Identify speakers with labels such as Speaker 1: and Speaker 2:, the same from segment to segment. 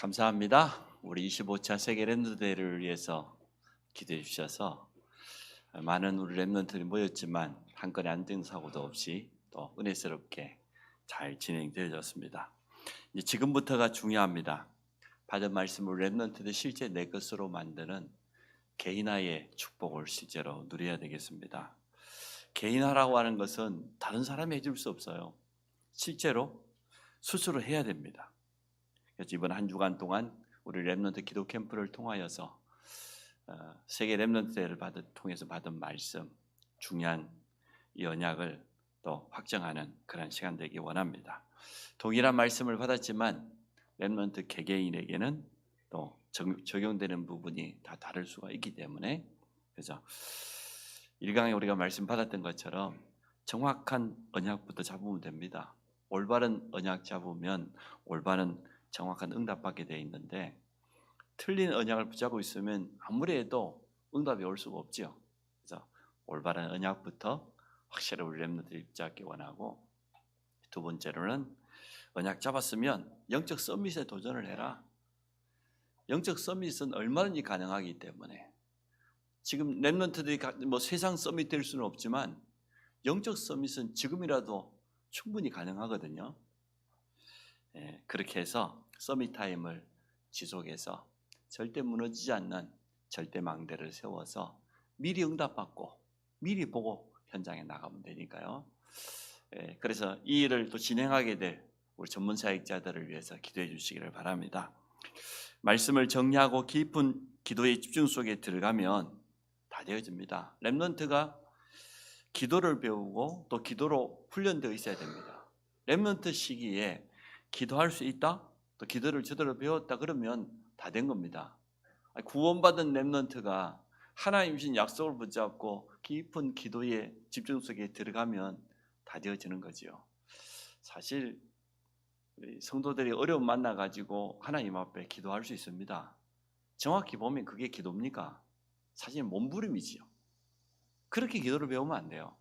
Speaker 1: 감사합니다. 우리 25차 세계 랩런트데이를 위해서 기도해 주셔서 많은 우리 랩런트들이 모였지만 한 건의 안전사고도 없이 또 은혜스럽게 잘 진행되어졌습니다. 이제 지금부터가 중요합니다. 받은 말씀을 랩런트들 실제 내 것으로 만드는 개인화의 축복을 실제로 누려야 되겠습니다. 개인화라고 하는 것은 다른 사람이 해줄 수 없어요. 실제로 스스로 해야 됩니다. 그래서 이번 한 주간 동안 우리 랩런트 기도 캠프를 통하여서 세계 랩런트 대회를 통해서 받은 말씀, 중요한 이 언약을 또 확정하는 그런 시간 되기 원합니다. 동일한 말씀을 받았지만 랩런트 개개인에게는 또 적용되는 부분이 다 다를 수가 있기 때문에, 그래서 1강에 우리가 말씀 받았던 것처럼 정확한 언약부터 잡으면 됩니다. 올바른 언약 잡으면 올바른 정확한 응답받게 되어 있는데, 틀린 언약을 붙잡고 있으면 아무리 해도 응답이 올 수가 없죠. 그래서 올바른 언약부터 확실히 우리 랩런트들이 붙잡기 원하고, 두 번째로는 언약 잡았으면 영적 서밋에 도전을 해라. 영적 서밋은 얼마든지 가능하기 때문에, 지금 랩런트들이 뭐 세상 서밋 될 수는 없지만 영적 서밋은 지금이라도 충분히 가능하거든요. 그렇게 해서 서밋 타임을 지속해서 절대 무너지지 않는 절대 망대를 세워서 미리 응답받고 미리 보고 현장에 나가면 되니까요. 그래서 이 일을 또 진행하게 될 우리 전문 사역자들을 위해서 기도해 주시기를 바랍니다. 말씀을 정리하고 깊은 기도의 집중 속에 들어가면 다 되어집니다. 랩런트가 기도를 배우고 또 기도로 훈련되어 있어야 됩니다. 랩런트 시기에 기도할 수 있다? 또 기도를 제대로 배웠다? 그러면 다 된 겁니다. 구원받은 랩런트가 하나님 주신 약속을 붙잡고 깊은 기도의 집중 속에 들어가면 다 되어지는 거죠. 사실 성도들이 어려움 만나가지고 하나님 앞에 기도할 수 있습니다. 정확히 보면 그게 기도입니까? 사실 몸부림이지요. 그렇게 기도를 배우면 안 돼요.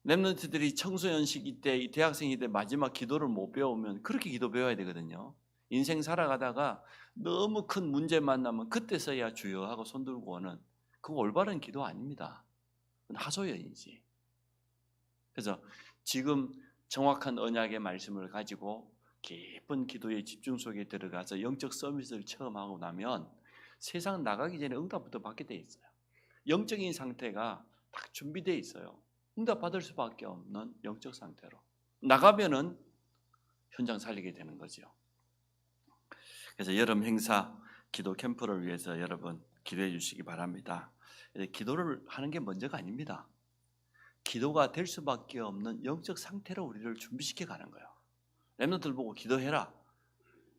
Speaker 1: 랩런트들이 청소년 시기 때, 대학생이 때 마지막 기도를 못 배우면 그렇게 기도 배워야 되거든요. 인생 살아가다가 너무 큰 문제 만나면 그때서야 주여 하고 손 들고 오는, 그거 올바른 기도 아닙니다. 그건 하소연이지. 그래서 지금 정확한 언약의 말씀을 가지고 깊은 기도의 집중 속에 들어가서 영적 서밋을 체험하고 나면 세상 나가기 전에 응답부터 받게 돼 있어요. 영적인 상태가 딱 준비되어 있어요. 응답받을 수밖에 없는 영적 상태로 나가면은 현장 살리게 되는 거죠. 그래서 여름 행사 기도 캠프를 위해서 여러분 기도해 주시기 바랍니다. 기도를 하는 게 먼저가 아닙니다. 기도가 될 수밖에 없는 영적 상태로 우리를 준비시켜 가는 거예요. 랩런트들 보고 기도해라.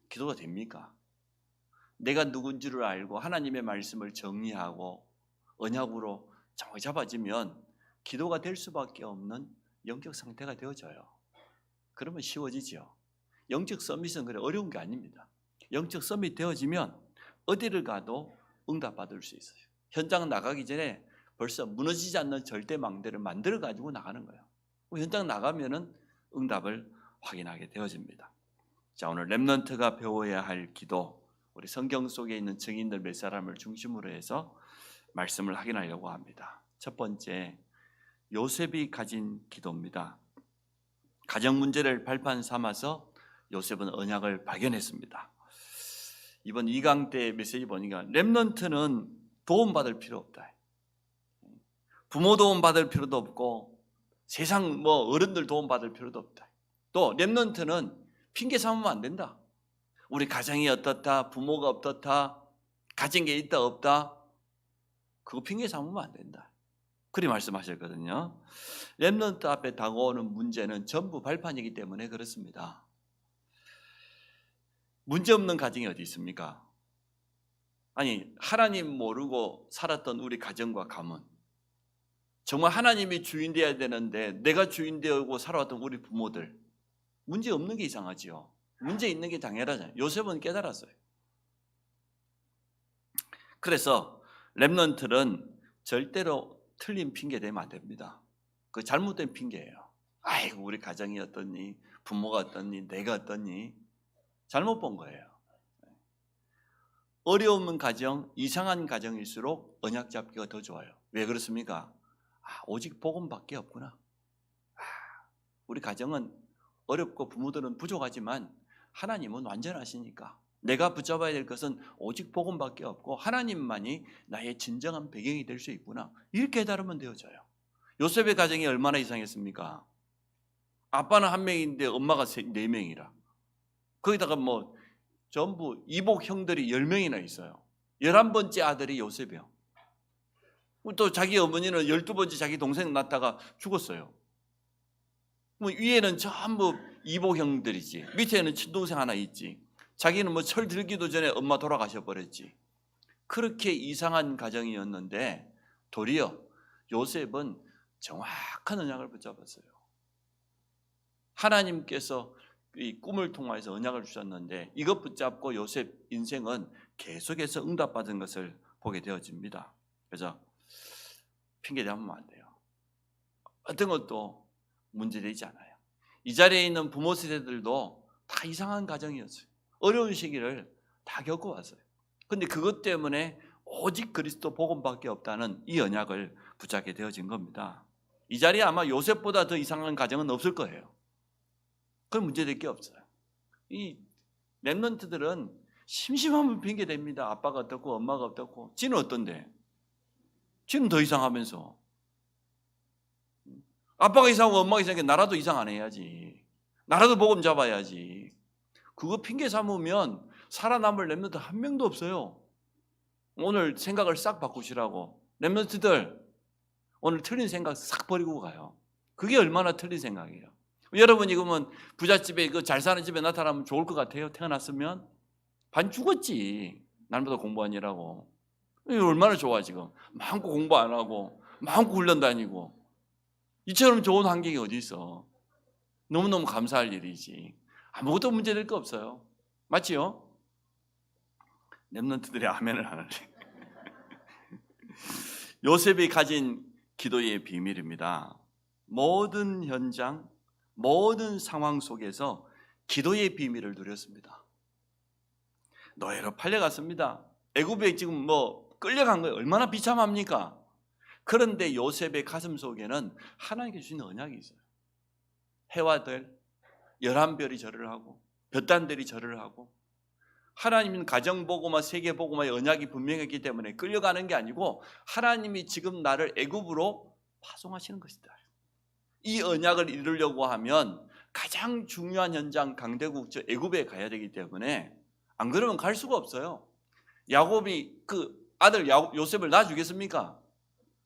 Speaker 1: 기도가 됩니까? 내가 누군지를 알고 하나님의 말씀을 정리하고 언약으로 정확히 잡아지면 기도가 될 수밖에 없는 영적 상태가 되어져요. 그러면 쉬워지죠. 영적 서밋은 그래 어려운 게 아닙니다. 영적 서밋 되어지면 어디를 가도 응답받을 수 있어요. 현장 나가기 전에 벌써 무너지지 않는 절대 망대를 만들어 가지고 나가는 거예요. 현장 나가면은 응답을 확인하게 되어집니다. 자, 오늘 랩런트가 배워야 할 기도, 우리 성경 속에 있는 증인들 몇 사람을 중심으로 해서 말씀을 확인하려고 합니다. 첫 번째, 요셉이 가진 기도입니다. 가정 문제를 발판 삼아서 요셉은 언약을 발견했습니다. 이번 2강 때 메시지 보니까 랩런트는 도움받을 필요 없다. 부모 도움받을 필요도 없고 세상 어른들 도움받을 필요도 없다. 또 랩런트는 핑계 삼으면 안 된다. 우리 가정이 어떻다, 부모가 어떻다, 가진 게 있다 없다, 그거 핑계 삼으면 안 된다. 그리 말씀하셨거든요. 랩런트 앞에 다가오는 문제는 전부 발판이기 때문에 그렇습니다. 문제 없는 가정이 어디 있습니까? 아니, 하나님 모르고 살았던 우리 가정과 가문, 정말 하나님이 주인 되어야 되는데 내가 주인 되고 살아왔던 우리 부모들, 문제 없는 게 이상하지요. 문제 있는 게 당연하잖아요. 요셉은 깨달았어요. 그래서 랩런트는 절대로 틀린 핑계 대면 안 됩니다. 그 잘못된 핑계예요. 아이고 우리 가정이 어떻니, 부모가 어떻니, 내가 어떻니. 잘못 본 거예요. 어려운 가정, 이상한 가정일수록 언약 잡기가 더 좋아요. 왜 그렇습니까? 오직 복음밖에 없구나. 우리 가정은 어렵고 부모들은 부족하지만 하나님은 완전하시니까 내가 붙잡아야 될 것은 오직 복음밖에 없고 하나님만이 나의 진정한 배경이 될 수 있구나. 이렇게 깨달으면 되어져요. 요셉의 가정이 얼마나 이상했습니까? 아빠는 한 명인데 엄마가 네 명이라. 거기다가 전부 이복 형들이 10명이나 있어요. 11번째 아들이 요셉이요. 또 자기 어머니는 12번째 자기 동생 낳다가 죽었어요. 위에는 전부 이복 형들이지, 밑에는 친동생 하나 있지. 자기는 철 들기도 전에 엄마 돌아가셔 버렸지. 그렇게 이상한 가정이었는데 도리어 요셉은 정확한 언약을 붙잡았어요. 하나님께서 이 꿈을 통해서 언약을 주셨는데 이것 붙잡고 요셉 인생은 계속해서 응답받은 것을 보게 되어집니다. 그래서 핑계대면 안 돼요. 어떤 것도 문제되지 않아요. 이 자리에 있는 부모 세대들도 다 이상한 가정이었어요. 어려운 시기를 다 겪어왔어요. 그런데 그것 때문에 오직 그리스도 복음밖에 없다는 이 언약을 붙잡게 되어진 겁니다. 이 자리에 아마 요셉보다 더 이상한 가정은 없을 거예요. 그건 문제될 게 없어요. 이 렘넌트들은 심심하면 핑계댑니다. 아빠가 어떻고 엄마가 어떻고. 지는 어떤데? 지는 더 이상하면서. 아빠가 이상하고 엄마가 이상하게 나라도 이상 안 해야지. 나라도 복음 잡아야지. 그거 핑계 삼으면 살아남을 렘넌트 한 명도 없어요. 오늘 생각을 싹 바꾸시라고. 렘넌트들 오늘 틀린 생각 싹 버리고 가요. 그게 얼마나 틀린 생각이에요. 여러분이 그러면 부잣집에 잘 사는 집에 나타나면 좋을 것 같아요? 태어났으면? 반 죽었지. 날보다 공부하니라고. 얼마나 좋아 지금. 마음껏 공부 안 하고 마음껏 훈련 다니고. 이처럼 좋은 환경이 어디 있어. 너무너무 감사할 일이지. 아무것도 문제될 거 없어요. 맞지요? 렘넌트들이 아멘을 하는데. 요셉이 가진 기도의 비밀입니다. 모든 현장, 모든 상황 속에서 기도의 비밀을 누렸습니다. 노예로 팔려갔습니다. 애굽에 지금 끌려간 거예요. 얼마나 비참합니까? 그런데 요셉의 가슴 속에는 하나님께 주신 언약이 있어요. 해와 달, 11별이 절을 하고 볕단들이 절을 하고 하나님은 가정보고마 세계보고마의 언약이 분명했기 때문에 끌려가는 게 아니고 하나님이 지금 나를 애굽으로 파송하시는 것이다. 이 언약을 이루려고 하면 가장 중요한 현장 강대국 애굽에 가야 되기 때문에 안 그러면 갈 수가 없어요. 야곱이 그 아들 요셉을 놔주겠습니까?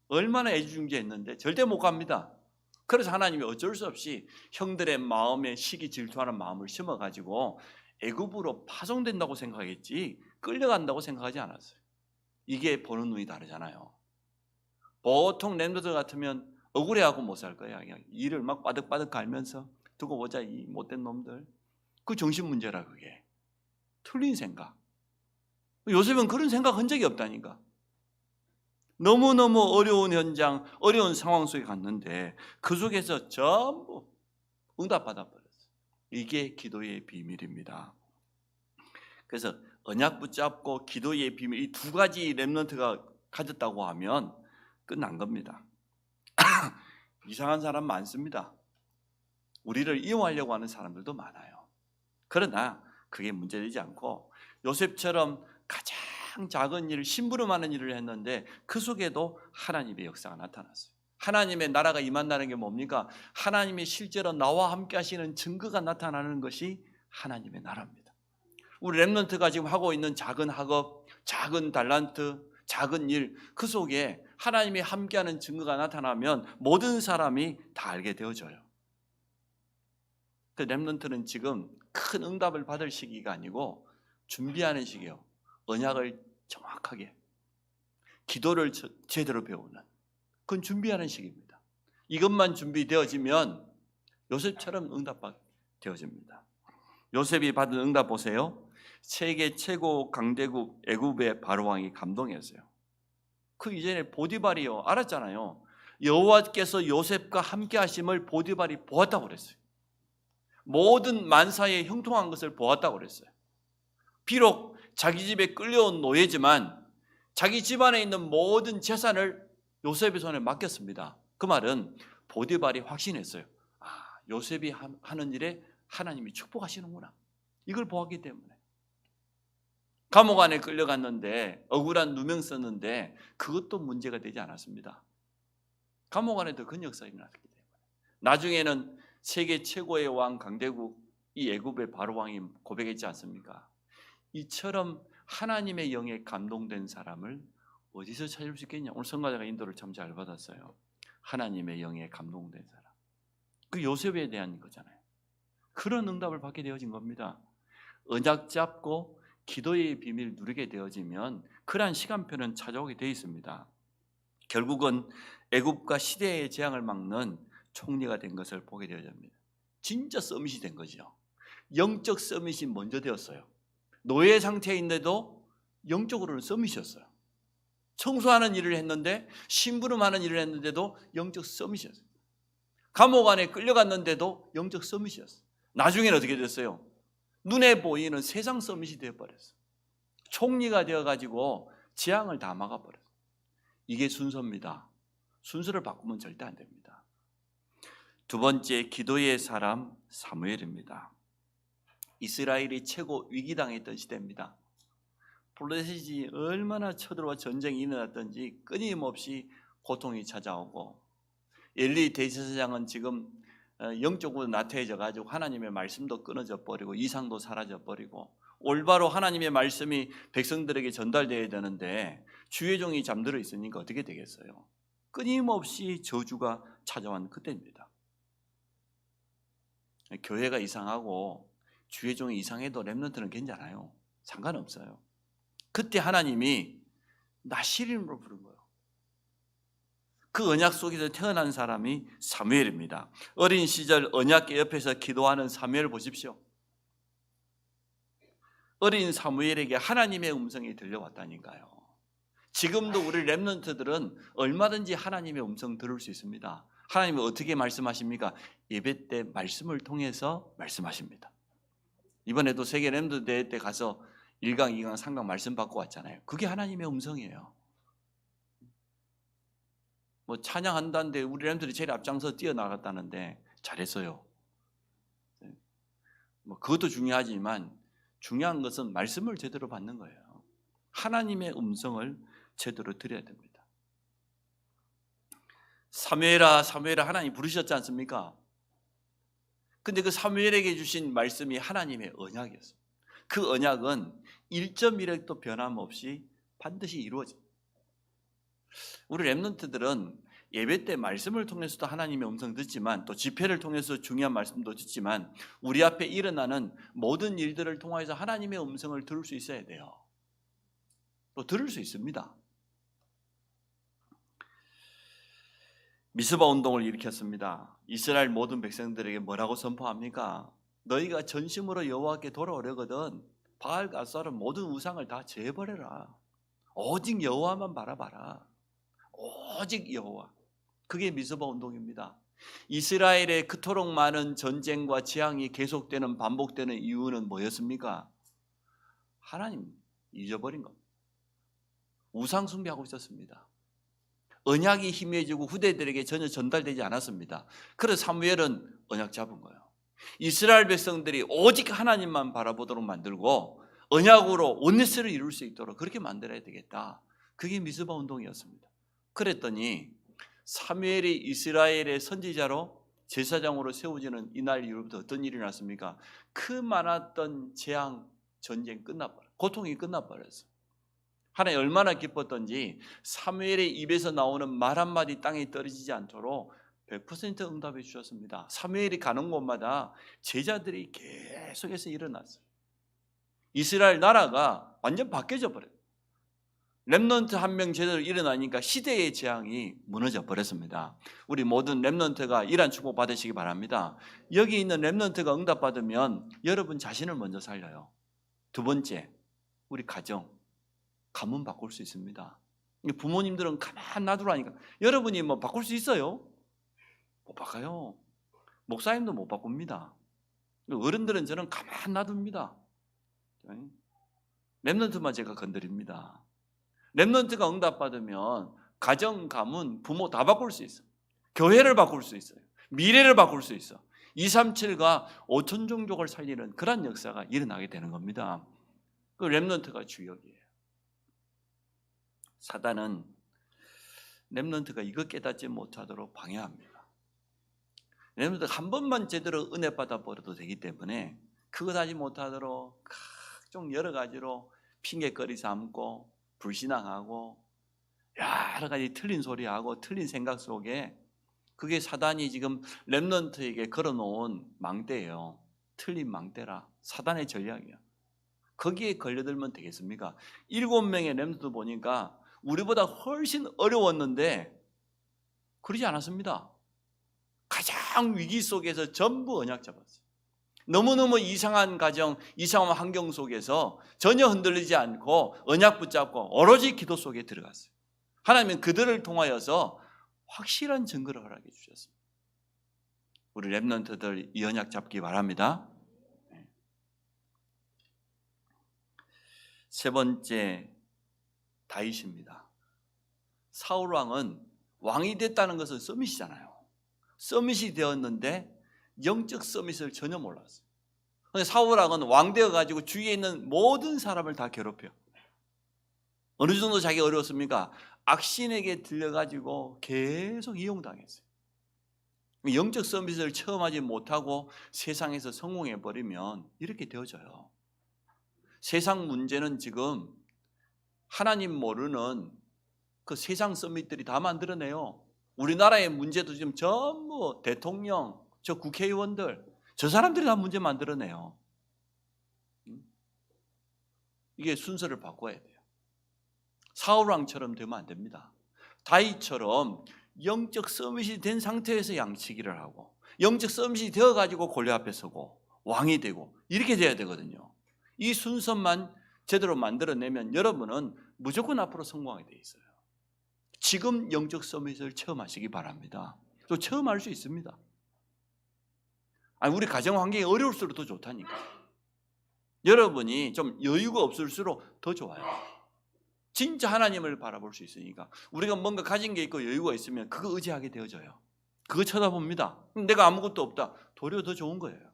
Speaker 1: 얼마나 애지중지했는데 절대 못 갑니다. 그래서 하나님이 어쩔 수 없이 형들의 마음에 시기 질투하는 마음을 심어가지고 애굽으로 파송된다고 생각했지 끌려간다고 생각하지 않았어요. 이게 보는 눈이 다르잖아요. 보통 렘넌트 같으면 억울해하고 못 살 거야. 그냥 일을 막 바득바득 갈면서 두고 보자 이 못된 놈들. 그 정신 문제라 그게. 틀린 생각. 요셉은 그런 생각 한 적이 없다니까. 너무너무 어려운 현장, 어려운 상황 속에 갔는데 그 속에서 전부 응답받아 버렸어요. 이게 기도의 비밀입니다. 그래서 언약 붙잡고 기도의 비밀 이 두 가지 렘넌트가 가졌다고 하면 끝난 겁니다. 이상한 사람 많습니다. 우리를 이용하려고 하는 사람들도 많아요. 그러나 그게 문제되지 않고 요셉처럼 가장 작은 일, 심부름하는 일을 했는데 그 속에도 하나님의 역사가 나타났어요. 하나님의 나라가 임한다는 게 뭡니까? 하나님이 실제로 나와 함께 하시는 증거가 나타나는 것이 하나님의 나라입니다. 우리 렘넌트가 지금 하고 있는 작은 학업, 작은 달란트, 작은 일, 그 속에 하나님이 함께하는 증거가 나타나면 모든 사람이 다 알게 되어져요. 그 렘넌트는 지금 큰 응답을 받을 시기가 아니고 준비하는 시기예요. 언약을 정확하게, 기도를 제대로 배우는 그건 준비하는 시기입니다. 이것만 준비되어지면 요셉처럼 응답받게 되어집니다. 요셉이 받은 응답 보세요. 세계 최고 강대국 애굽의 바로왕이 감동했어요. 그 이전에 보디발이요 알았잖아요. 여호와께서 요셉과 함께 하심을 보디발이 보았다고 그랬어요. 모든 만사에 형통한 것을 보았다고 그랬어요. 비록 자기 집에 끌려온 노예지만 자기 집안에 있는 모든 재산을 요셉의 손에 맡겼습니다. 그 말은 보디발이 확신했어요. 요셉이 하는 일에 하나님이 축복하시는구나. 이걸 보았기 때문에. 감옥 안에 끌려갔는데 억울한 누명 썼는데 그것도 문제가 되지 않았습니다. 감옥 안에도 그 역사가 일어났기 때문에. 나중에는 세계 최고의 왕 강대국 이 애굽의 바로 왕이 고백했지 않습니까? 이처럼 하나님의 영에 감동된 사람을 어디서 찾을 수 있겠냐? 오늘 성가자가 인도를 참 잘 받았어요. 하나님의 영에 감동된 사람. 그 요셉에 대한 거잖아요. 그런 응답을 받게 되어진 겁니다. 언약 잡고 기도의 비밀을 누리게 되어지면 그러한 시간표는 찾아오게 되어 있습니다. 결국은 애굽과 시대의 재앙을 막는 총리가 된 것을 보게 되어집니다. 진짜 서밋이 된 거죠. 영적 서밋이 먼저 되었어요. 노예 상태에 있는데도 영적으로는 서밋이었어요. 청소하는 일을 했는데 심부름하는 일을 했는데도 영적 서밋이었어요. 감옥 안에 끌려갔는데도 영적 서밋이었어요. 나중에는 어떻게 됐어요? 눈에 보이는 세상 서밋이 되어버렸어요. 총리가 되어가지고 재앙을 다 막아버렸어요. 이게 순서입니다. 순서를 바꾸면 절대 안 됩니다. 두 번째, 기도의 사람 사무엘입니다. 이스라엘이 최고 위기당했던 시대입니다. 블레셋이 얼마나 쳐들어와 전쟁이 일어났던지 끊임없이 고통이 찾아오고, 엘리 대제사장은 지금 영적으로 나태해져 가지고 하나님의 말씀도 끊어져 버리고 이상도 사라져 버리고, 올바로 하나님의 말씀이 백성들에게 전달되어야 되는데 주의 종이 잠들어 있으니까 어떻게 되겠어요? 끊임없이 저주가 찾아온 그때입니다. 교회가 이상하고 주의 종이 이상해도 렘넌트는 괜찮아요. 상관없어요. 그때 하나님이 나시림으로 부른 거예요. 그 언약 속에서 태어난 사람이 사무엘입니다. 어린 시절 언약궤 옆에서 기도하는 사무엘 보십시오. 어린 사무엘에게 하나님의 음성이 들려왔다니까요. 지금도 우리 렘넌트들은 얼마든지 하나님의 음성 들을 수 있습니다. 하나님이 어떻게 말씀하십니까? 예배 때 말씀을 통해서 말씀하십니다. 이번에도 세계 렘넌트 대회 때 가서 1강, 2강, 3강 말씀 받고 왔잖아요. 그게 하나님의 음성이에요. 뭐 찬양한다는데 우리 렘넌트들이 제일 앞장서 뛰어나갔다는데 잘했어요. 뭐 그것도 중요하지만 중요한 것은 말씀을 제대로 받는 거예요. 하나님의 음성을 제대로 들어야 됩니다. 사무엘아 사무엘아 하나님 부르셨지 않습니까? 근데 그 사무엘에게 주신 말씀이 하나님의 언약이었어요. 그 언약은 1.1획도 변함없이 반드시 이루어집니다. 우리 렘넌트들은 예배 때 말씀을 통해서도 하나님의 음성 듣지만, 또 집회를 통해서 중요한 말씀도 듣지만, 우리 앞에 일어나는 모든 일들을 통해서 하나님의 음성을 들을 수 있어야 돼요. 또 들을 수 있습니다. 미스바 운동을 일으켰습니다. 이스라엘 모든 백성들에게 뭐라고 선포합니까? 너희가 전심으로 여호와께 돌아오려거든 바알 아스타라 모든 우상을 다 제버려라. 오직 여호와만 바라봐라. 오직 여호와. 그게 미스바 운동입니다. 이스라엘의 그토록 많은 전쟁과 재앙이 계속되는 반복되는 이유는 뭐였습니까? 하나님 잊어버린 겁니다. 우상 숭배하고 있었습니다. 언약이 희미해지고 후대들에게 전혀 전달되지 않았습니다. 그래서 사무엘은 언약 잡은 거예요. 이스라엘 백성들이 오직 하나님만 바라보도록 만들고 언약으로 온네스를 이룰 수 있도록 그렇게 만들어야 되겠다. 그게 미스바 운동이었습니다. 그랬더니 사무엘이 이스라엘의 선지자로 제사장으로 세워지는 이날 이후부터 어떤 일이 났습니까? 그 많았던 재앙, 전쟁 끝나버렸어요. 고통이 끝나버렸어요. 하나님 얼마나 기뻤던지 사무엘의 입에서 나오는 말 한마디 땅에 떨어지지 않도록 100% 응답해 주셨습니다. 사무엘이 가는 곳마다 제자들이 계속해서 일어났어요. 이스라엘 나라가 완전 바뀌어져 버려요. 렘넌트 한 명 제대로 일어나니까 시대의 재앙이 무너져 버렸습니다. 우리 모든 렘넌트가 이러한 축복 받으시기 바랍니다. 여기 있는 렘넌트가 응답받으면 여러분 자신을 먼저 살려요. 두 번째, 우리 가정 바꿀 수 있습니다. 부모님들은 가만 놔두라니까. 여러분이 뭐 바꿀 수 있어요? 못 바꿔요. 목사님도 못 바꿉니다. 어른들은 저는 가만 놔둡니다. 렘넌트만 제가 건드립니다. 렘넌트가 응답받으면 가정, 가문, 부모 다 바꿀 수 있어요. 교회를 바꿀 수 있어요. 미래를 바꿀 수 있어. 237과 5천 종족을 살리는 그런 역사가 일어나게 되는 겁니다. 그 렘넌트가 주역이에요. 사단은 렘넌트가 이거 깨닫지 못하도록 방해합니다. 렘넌트가 한 번만 제대로 은혜 받아 버려도 되기 때문에 그것 하지 못하도록 각종 여러 가지로 핑계거리 삼고 불신앙하고 여러 가지 틀린 소리하고 틀린 생각 속에, 그게 사단이 지금 렘넌트에게 걸어놓은 망대예요. 틀린 망대라. 사단의 전략이야. 거기에 걸려들면 되겠습니까? 7명의 렘넌트 보니까 우리보다 훨씬 어려웠는데 그러지 않았습니다. 가장 위기 속에서 전부 언약 잡았어요. 너무너무 이상한 가정, 이상한 환경 속에서 전혀 흔들리지 않고 언약 붙잡고 오로지 기도 속에 들어갔어요. 하나님은 그들을 통하여서 확실한 증거를 허락해 주셨습니다. 우리 렘넌트들 이 언약 잡기 바랍니다. 세 번째, 다윗입니다. 사울 왕은 왕이 됐다는 것은 서밋이잖아요. 서밋이 되었는데 영적 서밋을 전혀 몰랐어요. 사울 왕은 왕 되어가지고 주위에 있는 모든 사람을 다 괴롭혀요. 어느 정도 자기가 어려웠습니까? 악신에게 들려가지고 계속 이용당했어요. 영적 서밋을 체험하지 못하고 세상에서 성공해버리면 이렇게 되어져요. 세상 문제는 지금 하나님 모르는 그 세상 서밋들이 다 만들어내요. 우리나라의 문제도 지금 전부 대통령, 저 국회의원들, 저 사람들이 다 문제 만들어내요. 이게 순서를 바꿔야 돼요. 사울왕처럼 되면 안 됩니다. 다윗처럼 영적 서밋이 된 상태에서 양치기를 하고 영적 서밋이 되어가지고 골리앗 앞에 서고 왕이 되고 이렇게 돼야 되거든요. 이 순서만 제대로 만들어내면 여러분은 무조건 앞으로 성공하게 돼 있어요. 지금 영적 서밋을 체험하시기 바랍니다. 또 체험할 수 있습니다. 우리 가정 환경이 어려울수록 더 좋다니까. 여러분이 좀 여유가 없을수록 더 좋아요. 진짜 하나님을 바라볼 수 있으니까. 우리가 뭔가 가진 게 있고 여유가 있으면 그거 의지하게 되어져요. 그거 쳐다봅니다. 내가 아무것도 없다. 도리어 더 좋은 거예요.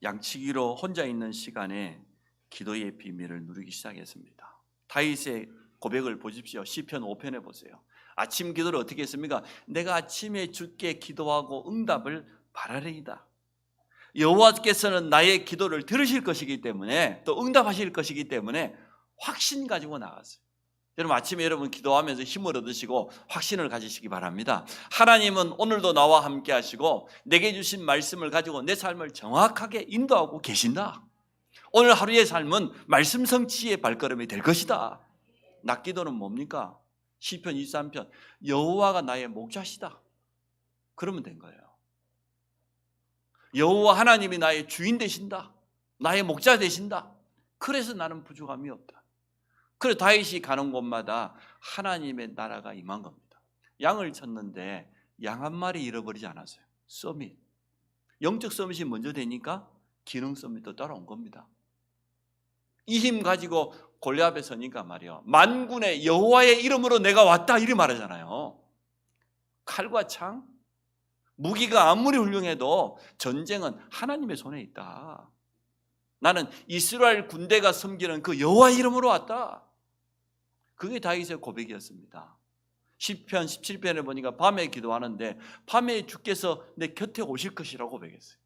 Speaker 1: 양치기로 혼자 있는 시간에 기도의 비밀을 누리기 시작했습니다. 다윗의 고백을 보십시오. 시편 5편에 보세요. 아침 기도를 어떻게 했습니까? 내가 아침에 주께 기도하고 응답을 바라리이다. 여호와께서는 나의 기도를 들으실 것이기 때문에 또 응답하실 것이기 때문에 확신 가지고 나갔어요. 여러분 아침에 여러분 기도하면서 힘을 얻으시고 확신을 가지시기 바랍니다. 하나님은 오늘도 나와 함께 하시고 내게 주신 말씀을 가지고 내 삶을 정확하게 인도하고 계신다. 오늘 하루의 삶은 말씀 성취의 발걸음이 될 것이다. 낮 기도는 뭡니까? 시편 23편 여호와가 나의 목자시다. 그러면 된 거예요. 여호와 하나님이 나의 주인 되신다. 나의 목자 되신다. 그래서 나는 부족함이 없다. 그래서 다윗이 가는 곳마다 하나님의 나라가 임한 겁니다. 양을 쳤는데 양 한 마리 잃어버리지 않았어요. 서밋. 영적 서밋이 먼저 되니까 기능 서밋도 따라온 겁니다. 이 힘 가지고 골리앗 앞에 서니까 말이요. 만군의 여호와의 이름으로 내가 왔다 이렇게 말하잖아요. 칼과 창, 무기가 아무리 훌륭해도 전쟁은 하나님의 손에 있다. 나는 이스라엘 군대가 섬기는 그 여호와 이름으로 왔다. 그게 다윗의 고백이었습니다. 시편 17편에 보니까 밤에 기도하는데 밤에 주께서 내 곁에 오실 것이라고 고백했어요.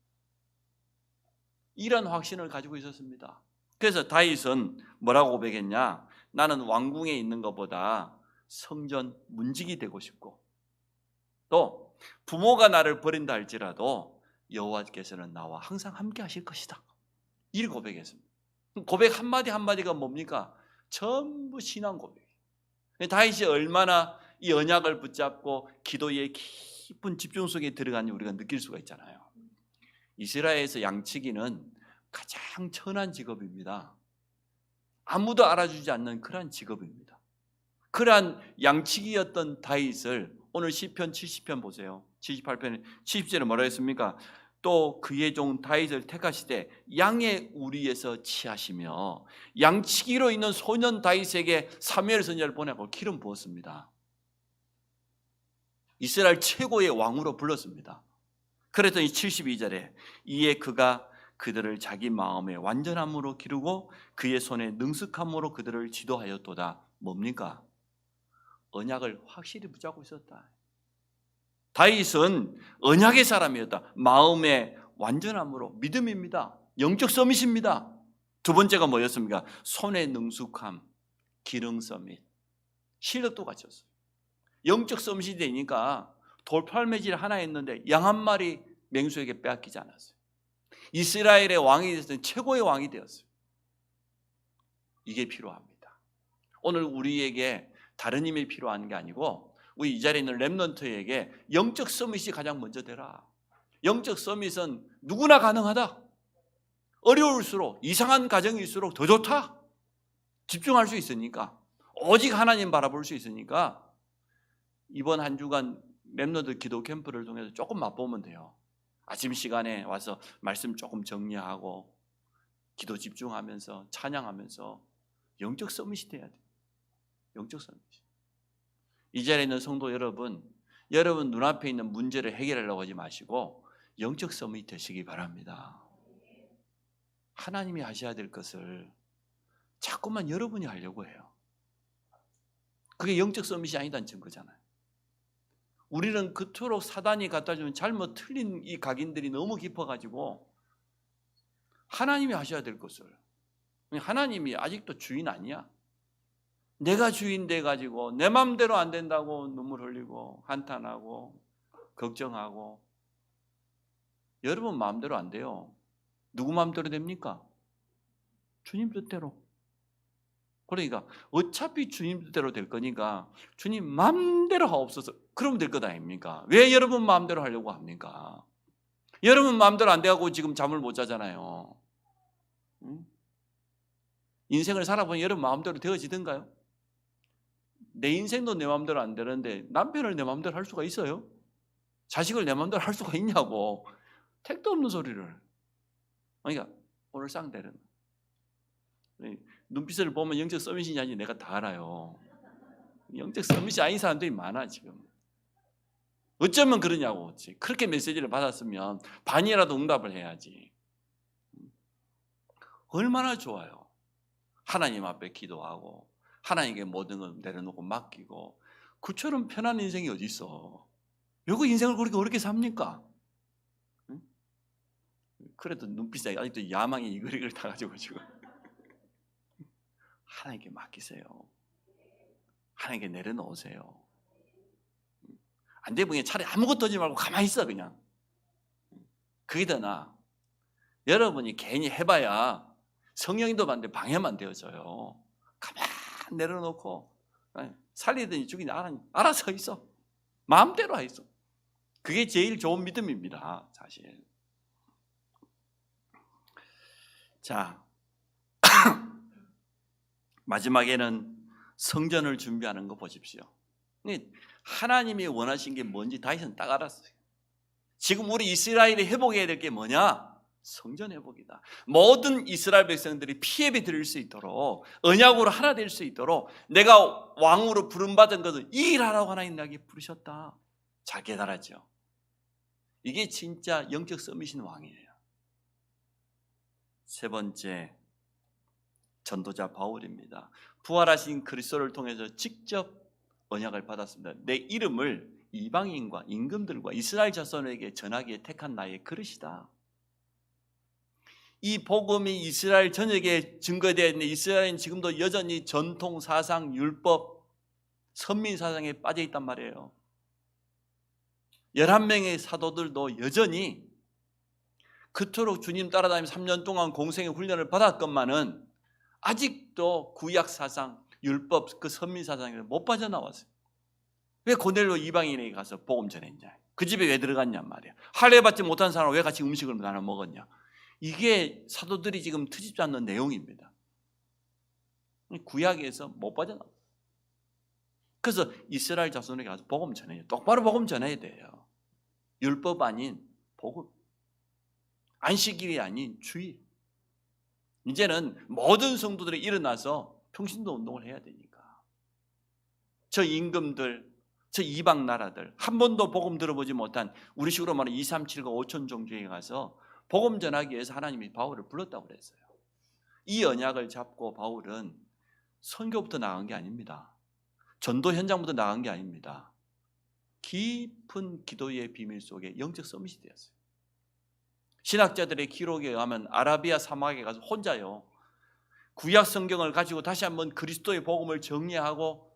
Speaker 1: 이런 확신을 가지고 있었습니다. 그래서 다윗은 뭐라고 고백했냐? 나는 왕궁에 있는 것보다 성전 문직이 되고 싶고 또 부모가 나를 버린다 할지라도 여호와께서는 나와 항상 함께 하실 것이다. 이를 고백했습니다. 고백 한마디 한마디가 뭡니까? 전부 신앙 고백이에요. 다윗이 얼마나 이 언약을 붙잡고 기도의 깊은 집중 속에 들어가는지 우리가 느낄 수가 있잖아요. 이스라엘에서 양치기는 가장 천한 직업입니다. 아무도 알아주지 않는 그러한 직업입니다. 그러한 양치기였던 다윗을 오늘 시편 70편 보세요. 78편 70절에 뭐라 했습니까? 또 그의 종 다윗을 택하시되 양의 우리에서 취하시며 양치기로 있는 소년 다윗에게 사무엘 선지자를 보내고 기름 부었습니다. 이스라엘 최고의 왕으로 불렀습니다. 그랬더니 72절에 이에 그가 그들을 자기 마음의 완전함으로 기르고 그의 손에 능숙함으로 그들을 지도하였도다. 뭡니까? 언약을 확실히 붙잡고 있었다. 다윗은 언약의 사람이었다. 마음의 완전함으로, 믿음입니다. 영적 서밋입니다. 두 번째가 뭐였습니까? 손의 능숙함, 기능 서밋, 실력도 갖췄어요. 영적 서밋이 되니까 돌팔매질 하나 했는데 양 한 마리 맹수에게 빼앗기지 않았어요. 이스라엘의 왕이 됐을 때 최고의 왕이 되었어요. 이게 필요합니다. 오늘 우리에게 다른 힘이 필요한 게 아니고 우리 이 자리에 있는 렘넌트에게 영적 서밋이 가장 먼저 되라. 영적 서밋은 누구나 가능하다. 어려울수록, 이상한 가정일수록 더 좋다. 집중할 수 있으니까, 오직 하나님 바라볼 수 있으니까 이번 한 주간 렘넌트 기도 캠프를 통해서 조금 맛보면 돼요. 아침 시간에 와서 말씀 조금 정리하고 기도 집중하면서 찬양하면서 영적 서밋이 돼야 돼요. 영적 서밋. 이 자리에 있는 성도 여러분 눈앞에 있는 문제를 해결하려고 하지 마시고 영적 서밋이 되시기 바랍니다. 하나님이 하셔야 될 것을 자꾸만 여러분이 하려고 해요. 그게 영적 서밋이 아니다는 증거잖아요. 우리는 그토록 사단이 갖다 주면 잘못 틀린 이 각인들이 너무 깊어가지고 하나님이 하셔야 될 것을, 하나님이 아직도 주인 아니야? 내가 주인 돼가지고 내 마음대로 안 된다고 눈물 흘리고 한탄하고 걱정하고. 여러분 마음대로 안 돼요. 누구 마음대로 됩니까? 주님 뜻대로. 그러니까 어차피 주님 뜻대로 될 거니까 주님 마음대로 하옵소서. 그러면 될 것 아닙니까? 왜 여러분 마음대로 하려고 합니까? 여러분 마음대로 안 돼가고 지금 잠을 못 자잖아요. 인생을 살아보니 여러분 마음대로 되어지던가요? 내 인생도 내 마음대로 안 되는데 남편을 내 마음대로 할 수가 있어요? 자식을 내 마음대로 할 수가 있냐고. 택도 없는 소리를. 그러니까 오늘 쌍대는 눈빛을 보면 영적 서밋이냐 아닌지 내가 다 알아요. 영적 서밋이 아닌 사람들이 많아 지금. 어쩌면 그러냐고. 그렇게 메시지를 받았으면 반이라도 응답을 해야지. 얼마나 좋아요. 하나님 앞에 기도하고 하나님께 모든 걸 내려놓고 맡기고. 그처럼 편한 인생이 어디 있어. 요거 인생을 그렇게 어렵게 삽니까? 응? 그래도 눈빛이 아직도 야망이 이글이글 타가지고 지금. 하나님께 맡기세요. 하나님께 내려놓으세요. 안 되면 그냥 차라리 아무것도 하지 말고 가만히 있어 그냥. 그게 더 나아. 여러분이 괜히 해봐야 성령님도 봤는데 방해만 되어져요. 가만 내려놓고 살리든지 죽이든지 알아서 있어. 마음대로 있어. 그게 제일 좋은 믿음입니다. 사실. 자, 마지막에는 성전을 준비하는 거 보십시오. 하나님이 원하신 게 뭔지 다윗은 딱 알았어요. 지금 우리 이스라엘이 회복해야 될 게 뭐냐? 성전 회복이다. 모든 이스라엘 백성들이 피예배 드릴 수 있도록, 언약으로 하나 될 수 있도록 내가 왕으로 부름받은 것을 이 일하라고 하나님 나에게 부르셨다. 잘 깨달았죠. 이게 진짜 영적 서밋인 왕이에요. 세 번째, 전도자 바울입니다. 부활하신 그리스도를 통해서 직접 언약을 받았습니다. 내 이름을 이방인과 임금들과 이스라엘 자손에게 전하기에 택한 나의 그릇이다. 이 복음이 이스라엘 전역에 증거되어 있는데 이스라엘은 지금도 여전히 전통 사상, 율법, 선민 사상에 빠져 있단 말이에요. 11명의 사도들도 여전히 그토록 주님 따라다니며 3년 동안 공생의 훈련을 받았건만은 아직도 구약 사상, 율법, 그 선민 사상에 못 빠져나왔어요. 왜 고넬료 이방인에게 가서 복음 전했냐? 그 집에 왜 들어갔냔 말이야. 할례 받지 못한 사람은 왜 같이 음식을 나눠 먹었냐? 이게 사도들이 지금 트집지 않는 내용입니다. 구약에서 못 빠져나와. 그래서 이스라엘 자손에게 가서 복음 전해요. 똑바로 복음 전해야 돼요. 율법 아닌 복음. 안식일이 아닌 주일. 이제는 모든 성도들이 일어나서 평신도 운동을 해야 되니까. 저 임금들, 저 이방 나라들, 한 번도 복음 들어보지 못한 우리식으로 말하는 237과 5천 종교에 가서 복음 전하기 위해서 하나님이 바울을 불렀다고 그랬어요. 이 언약을 잡고 바울은 선교부터 나간 게 아닙니다. 전도 현장부터 나간 게 아닙니다. 깊은 기도의 비밀 속에 영적 서밋이 되었어요. 신학자들의 기록에 의하면 아라비아 사막에 가서 혼자요, 구약 성경을 가지고 다시 한번 그리스도의 복음을 정리하고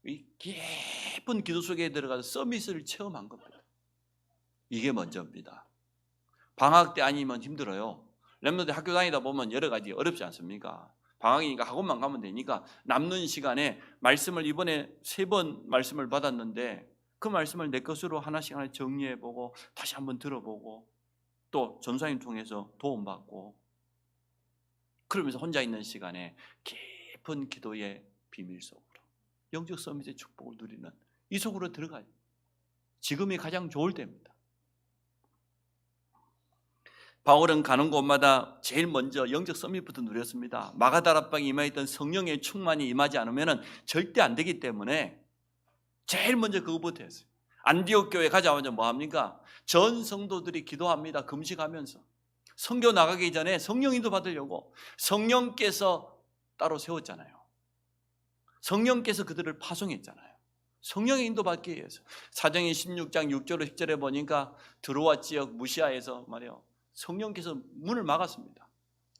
Speaker 1: 이 깊은 기도 속에 들어가서 서밋을 체험한 겁니다. 이게 먼저입니다. 방학 때 아니면 힘들어요. 렘넌트 학교 다니다 보면 여러 가지 어렵지 않습니까? 방학이니까 학원만 가면 되니까 남는 시간에 말씀을 이번에 3번 말씀을 받았는데 그 말씀을 내 것으로 하나씩 정리해보고 다시 한번 들어보고 또 전사님 통해서 도움받고 그러면서 혼자 있는 시간에 깊은 기도의 비밀 속으로 영적 서밋의 축복을 누리는 이 속으로 들어가요. 지금이 가장 좋을 때입니다. 바울은 가는 곳마다 제일 먼저 영적 서밋부터 누렸습니다. 마가다락방에 임하였던 성령의 충만이 임하지 않으면 절대 안 되기 때문에 제일 먼저 그거부터 했어요. 안디옥 교회 가자마자 뭐 합니까? 전 성도들이 기도합니다. 금식하면서. 선교 나가기 전에 성령 인도 받으려고 성령께서 따로 세웠잖아요. 성령께서 그들을 파송했잖아요. 성령의 인도 받기 위해서. 사도행전 16장 6절로 10절에 보니까 드로아 지역 무시아에서 말이에요, 성령께서 문을 막았습니다.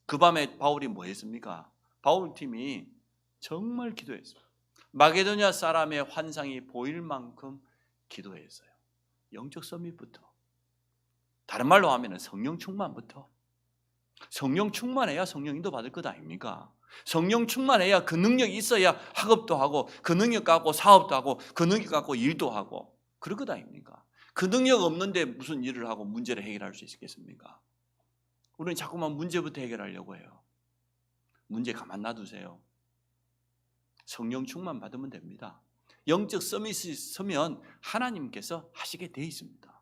Speaker 1: 그 밤에 바울이 뭐 했습니까? 바울 팀이 정말 기도했어요. 마게도냐 사람의 환상이 보일 만큼 기도했어요. 영적 서밋부터. 다른 말로 하면 성령 충만부터. 성령 충만해야 성령 인도 받을 것 아닙니까? 성령 충만해야 그 능력이 있어야 학업도 하고 그 능력 갖고 사업도 하고 그 능력 갖고 일도 하고 그럴 것 아닙니까? 그 능력 없는데 무슨 일을 하고 문제를 해결할 수 있겠습니까? 우리는 자꾸만 문제부터 해결하려고 해요. 문제 가만 놔두세요. 성령 충만 받으면 됩니다. 영적 서밋이 서면 하나님께서 하시게 돼 있습니다.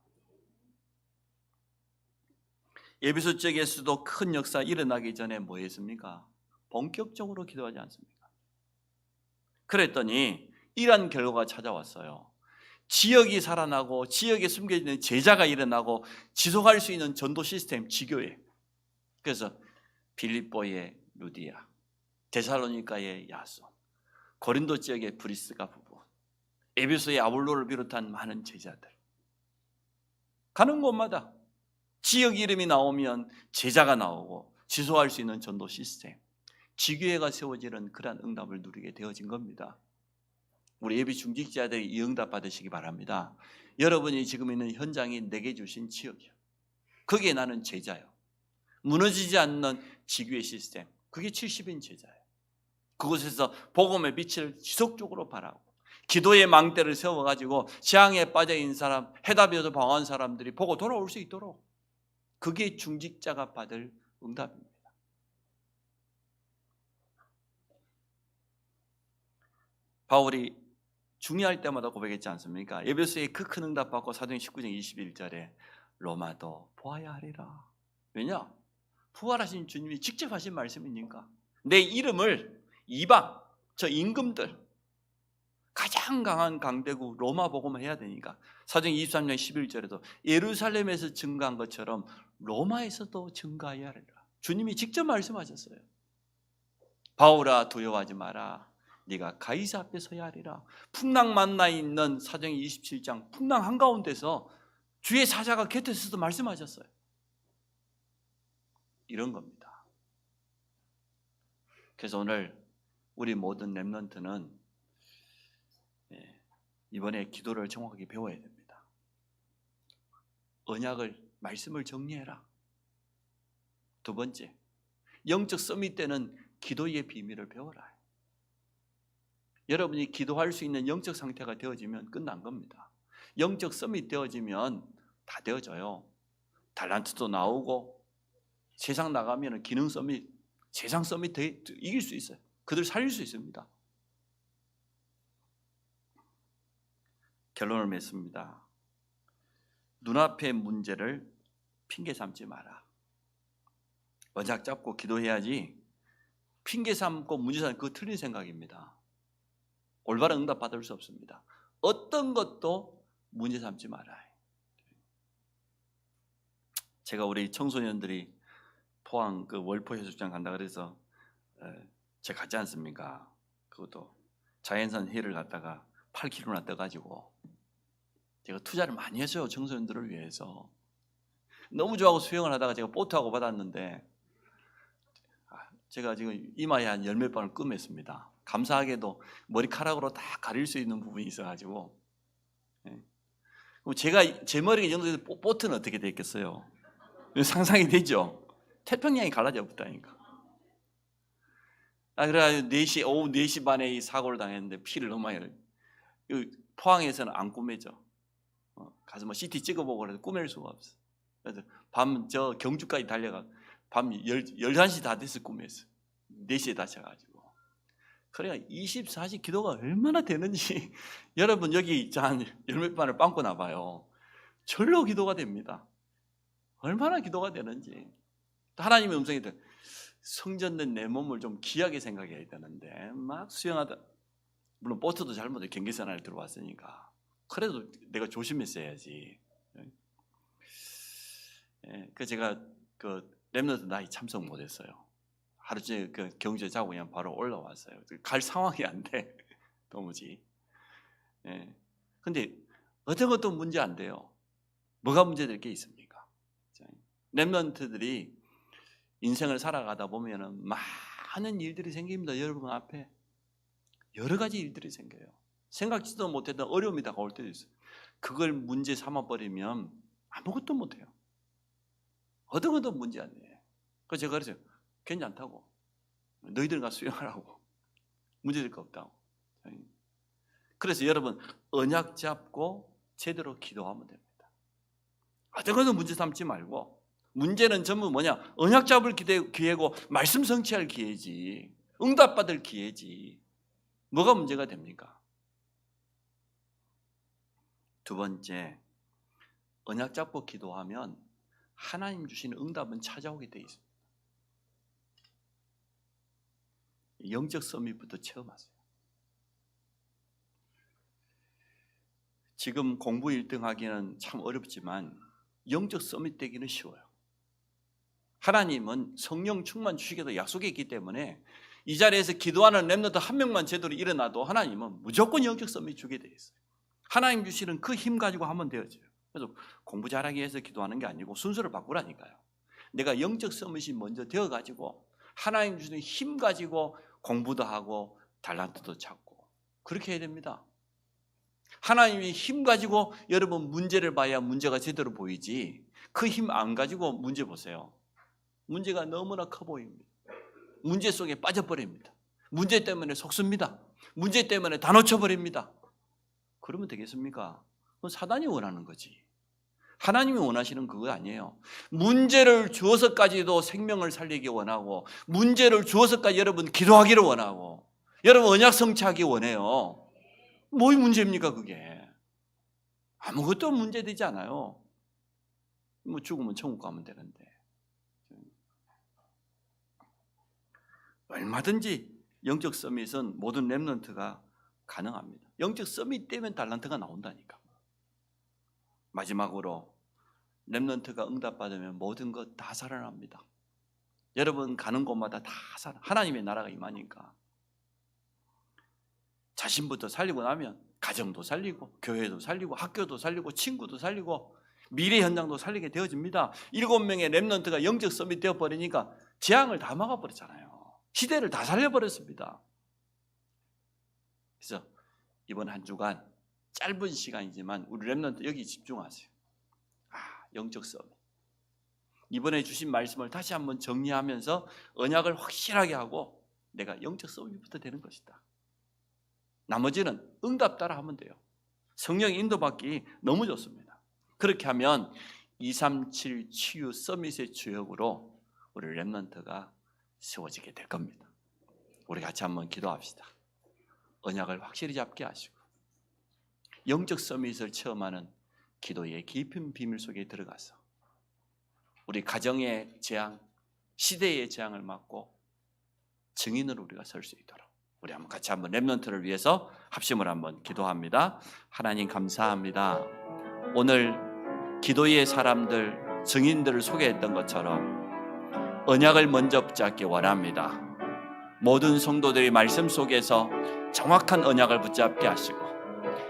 Speaker 1: 에베소 쪽에서도 큰 역사 일어나기 전에 뭐 했습니까? 본격적으로 기도하지 않습니까? 그랬더니 이런 결과가 찾아왔어요. 지역이 살아나고 지역에 숨겨진 제자가 일어나고 지속할 수 있는 전도 시스템, 지교회. 그래서 빌립보의 루디아, 데살로니가의 야손, 고린도 지역의 브리스가 부부, 에베소의 아볼로를 비롯한 많은 제자들. 가는 곳마다 지역 이름이 나오면 제자가 나오고 지속할 수 있는 전도 시스템, 지교회가 세워지는 그러한 응답을 누리게 되어진 겁니다. 우리 예비 중직자들이 이 응답 받으시기 바랍니다. 여러분이 지금 있는 현장이 내게 주신 지역이요, 거기에 나는 제자요. 무너지지 않는 지교회 시스템, 그게 70인 제자예요. 그곳에서 복음의 빛을 지속적으로 바라고 기도의 망대를 세워가지고 재앙에 빠져있는 사람, 해답이 어서 방황한 사람들이 보고 돌아올 수 있도록, 그게 중직자가 받을 응답입니다. 바울이 중요할 때마다 고백했지 않습니까? 에베소에 그 큰 응답 받고 사도행전 19장 21절에 로마도 보아야 하리라. 왜냐? 부활하신 주님이 직접 하신 말씀이니까. 내 이름을 이방, 저 임금들, 가장 강한 강대국 로마 복음을 해야 되니까 사도행전 23장 11절에도 예루살렘에서 증가한 것처럼 로마에서도 증가해야 하리라. 주님이 직접 말씀하셨어요. 바울아 두려워하지 마라. 네가 가이사 앞에 서야 하리라. 풍랑 만나 있는 사도행전 27장 풍랑 한가운데서 주의 사자가 곁에 서도 말씀하셨어요. 이런 겁니다. 그래서 오늘 우리 모든 렘넌트는 이번에 기도를 정확하게 배워야 됩니다. 언약을, 말씀을 정리해라. 두 번째, 영적 서밋 때는 기도의 비밀을 배워라. 여러분이 기도할 수 있는 영적 상태가 되어지면 끝난 겁니다. 영적 서밋 되어지면 다 되어져요. 달란트도 나오고 세상 나가면 기능 서밋, 세상 서밋 이길 수 있어요. 그들 살릴 수 있습니다. 결론을 맺습니다. 눈앞의 문제를 핑계 삼지 마라. 언약 잡고 기도해야지 핑계 삼고 문제 삼고 그거 틀린 생각입니다. 올바른 응답 받을 수 없습니다. 어떤 것도 문제 삼지 말아요. 제가 우리 청소년들이 포항 그 월포 해수욕장 간다 그래서 제가 갔지 않습니까? 그것도 자연산 회를 갖다가 8kg나 떠가지고 제가 투자를 많이 했어요. 청소년들을 위해서. 너무 좋아하고 수영을 하다가 제가 보트하고 받았는데 제가 지금 이마에 한 10몇 번을 끔했습니다. 감사하게도 머리카락으로 다 가릴 수 있는 부분이 있어가지고. 그럼 제가 제 머리가 이 정도 돼서 보트는 어떻게 됐겠어요? 상상이 되죠? 태평양이 갈라져 버렸다니까. 그래가지고 4시, 오후 4시 반에 이 사고를 당했는데 피를 너무 많이 흘려요. 포항에서는 안 꾸매져. 가서 뭐 CT 찍어보고 그래도 꾸밀 수가 없어. 그래서 밤 저 경주까지 달려가 밤 11시 다 돼서 꾸몄어. 4시에 다쳐가지고. 그러니까 24시 기도가 얼마나 되는지 여러분 여기 한 열몇 반을 빵꾸 나봐요. 절로 기도가 됩니다. 얼마나 기도가 되는지. 하나님의 음성이 들 성전된 내 몸을 좀 귀하게 생각해야 되는데 막 수영하다 물론 보트도 잘못해 경계선 안에 들어왔으니까 그래도 내가 조심했어야지. 그 제가 그 렘넌트 나이 참석 못했어요. 하루 종일 그 경주에 자고 그냥 바로 올라왔어요. 갈 상황이 안 돼. 도무지. 근데 어떤 것도 문제 안 돼요. 뭐가 문제될 게 있습니까? 렘넌트들이 인생을 살아가다 보면은 많은 일들이 생깁니다. 여러분 앞에 여러 가지 일들이 생겨요. 생각지도 못했던 어려움이 다가올 때도 있어요. 그걸 문제 삼아버리면 아무것도 못해요. 어떤 것도 문제 안 돼요. 그래서 제가 그랬어요. 괜찮다고. 너희들 가서 수영하라고. 문제될 거 없다고. 그래서 여러분 언약 잡고 제대로 기도하면 됩니다. 어떤 것도 문제 삼지 말고 문제는 전부 뭐냐? 언약 잡을 기회고 말씀 성취할 기회지. 응답받을 기회지. 뭐가 문제가 됩니까? 두 번째, 언약 잡고 기도하면 하나님 주시는 응답은 찾아오게 돼 있습니다. 영적 서밋부터 체험하세요. 지금 공부 1등 하기는 참 어렵지만 영적 서밋 되기는 쉬워요. 하나님은 성령 충만 주시기도 약속이 있기 때문에 이 자리에서 기도하는 렘넌트 한 명만 제대로 일어나도 하나님은 무조건 영적 서밋 주게 돼 있어요. 하나님 주시는 그 힘 가지고 하면 되어져요. 그래서 공부 잘하기 위해서 기도하는 게 아니고 순서를 바꾸라니까요. 내가 영적 서밋이 먼저 되어가지고 하나님 주시는 힘 가지고 공부도 하고 달란트도 찾고 그렇게 해야 됩니다. 하나님이 힘 가지고 여러분 문제를 봐야 문제가 제대로 보이지 그 힘 안 가지고 문제 보세요. 문제가 너무나 커 보입니다. 문제 속에 빠져버립니다. 문제 때문에 속습니다. 문제 때문에 다 놓쳐버립니다. 그러면 되겠습니까? 그건 사단이 원하는 거지. 하나님이 원하시는 그거 아니에요. 문제를 주어서까지도 생명을 살리기 원하고 문제를 주어서까지 여러분 기도하기를 원하고 여러분 언약 성취하기 원해요. 뭐의 문제입니까 그게? 아무것도 문제되지 않아요. 뭐 죽으면 천국 가면 되는데. 얼마든지 영적 서밋은 모든 렘넌트가 가능합니다. 영적 서밋 때문에 달란트가 나온다니까. 마지막으로 렘넌트가 응답받으면 모든 것 다 살아납니다. 여러분 가는 곳마다 다 하나님의 나라가 임하니까 자신부터 살리고 나면 가정도 살리고 교회도 살리고 학교도 살리고 친구도 살리고 미래 현장도 살리게 되어집니다. 7명의 렘넌트가 영적 서밋 되어버리니까 재앙을 다 막아버렸잖아요. 시대를 다 살려버렸습니다. 그래서 이번 한 주간 짧은 시간이지만 우리 렘넌트 여기 집중하세요. 영적 서밋. 이번에 주신 말씀을 다시 한번 정리하면서 언약을 확실하게 하고 내가 영적 서밋부터 되는 것이다. 나머지는 응답 따라 하면 돼요. 성령 인도받기 너무 좋습니다. 그렇게 하면 237 치유 서밋의 주역으로 우리 렘넌트가 세워지게 될 겁니다. 우리 같이 한번 기도합시다. 언약을 확실히 잡게 하시고 영적 서밋을 체험하는 기도의 깊은 비밀 속에 들어가서 우리 가정의 재앙, 시대의 재앙을 막고 증인으로 우리가 설 수 있도록 우리 한번 같이 한번 렘넌트를 위해서 합심을 한번 기도합니다. 하나님 감사합니다. 오늘 기도의 사람들, 증인들을 소개했던 것처럼 언약을 먼저 붙잡기 원합니다. 모든 성도들이 말씀 속에서 정확한 언약을 붙잡게 하시고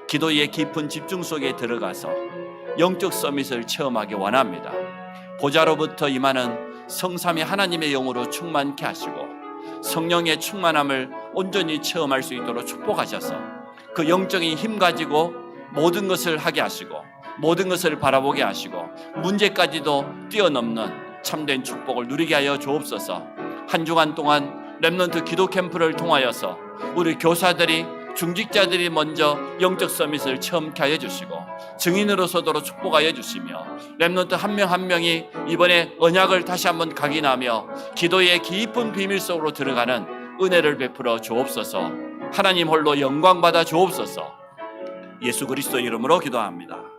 Speaker 1: 기도의 깊은 집중 속에 들어가서 영적 서밋을 체험하기 원합니다. 보좌로부터 임하는 성삼위 하나님의 영으로 충만케 하시고 성령의 충만함을 온전히 체험할 수 있도록 축복하셔서 그 영적인 힘 가지고 모든 것을 하게 하시고 모든 것을 바라보게 하시고 문제까지도 뛰어넘는 참된 축복을 누리게 하여 주옵소서. 한 주간 동안 렘넌트 기도 캠프를 통하여서 우리 교사들이 중직자들이 먼저 영적 서밋을 체험케 하여 주시고 증인으로서도 축복하여 주시며 렘넌트 한 명 한 명이 이번에 언약을 다시 한번 각인하며 기도의 깊은 비밀 속으로 들어가는 은혜를 베풀어 주옵소서. 하나님 홀로 영광 받아 주옵소서. 예수 그리스도 이름으로 기도합니다.